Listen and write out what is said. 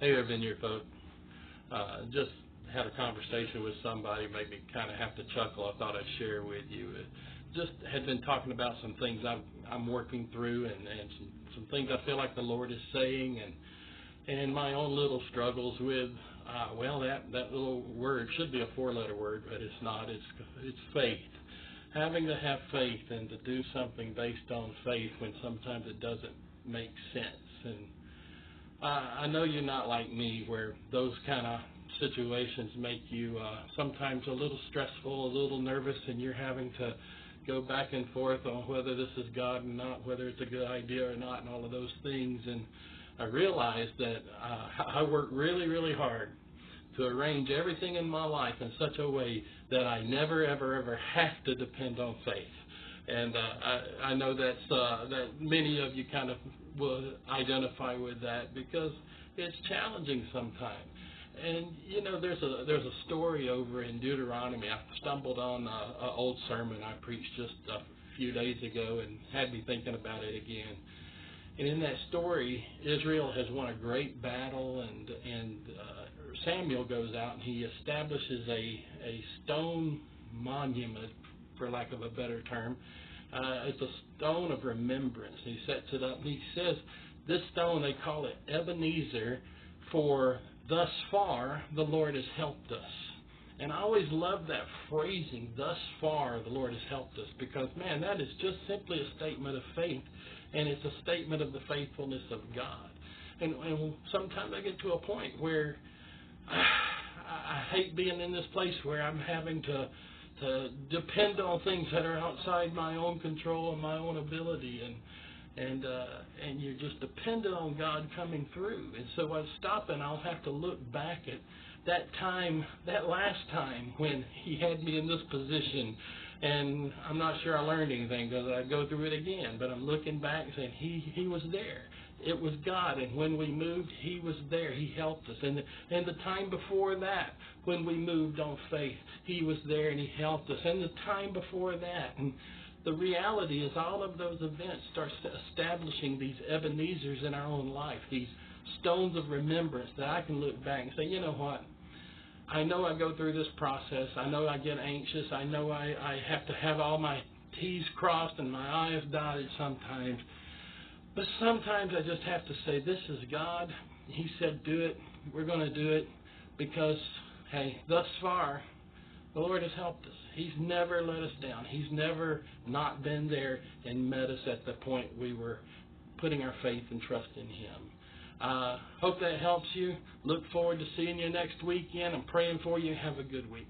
Hey there, Vineyard folk. Just had a conversation with somebody, made me kind of have to chuckle. I thought I'd share with you. Just had been talking about some things I'm working through, and some things I feel like the Lord is saying, and my own little struggles with that little word should be a four-letter word, but it's not. It's faith. Having to have faith and to do something based on faith when sometimes it doesn't make sense. And I know you're not like me, where those kind of situations make you sometimes a little stressful, a little nervous, and you're having to go back and forth on whether this is God or not, whether it's a good idea or not, and all of those things. And I realized that I work really, really hard to arrange everything in my life in such a way that I never, ever, ever have to depend on faith. And I know that many of you kind of will identify with that because it's challenging sometimes. And there's a story over in Deuteronomy. I stumbled on an old sermon I preached just a few days ago and had me thinking about it again. And in that story, Israel has won a great battle, and Samuel goes out and he establishes a stone monument, for lack of a better term. It's a stone of remembrance. He sets it up. He says this stone, they call it Ebenezer, for thus far the Lord has helped us. And I always love that phrasing, thus far the Lord has helped us, because, man, that is just simply a statement of faith, and it's a statement of the faithfulness of God. And sometimes I get to a point where I hate being in this place where I'm having to depend on things that are outside my own control and my own ability, and you're just dependent on God coming through. And so I stop and I'll have to look back at that last time when He had me in this position, and I'm not sure I learned anything because I go through it again, but I'm looking back and saying He was there. It was God, and when we moved, He was there. He helped us. And the time before that, when we moved on faith, He was there and He helped us. And the time before that, and the reality is all of those events start establishing these Ebenezers in our own life, these stones of remembrance that I can look back and say, you know what? I know I go through this process. I know I get anxious. I know I have to have all my T's crossed and my I's dotted sometimes. But sometimes I just have to say, this is God. He said do it. We're going to do it because, hey, thus far, the Lord has helped us. He's never let us down. He's never not been there and met us at the point we were putting our faith and trust in Him. Hope that helps you. Look forward to seeing you next weekend. I'm praying for you. Have a good week.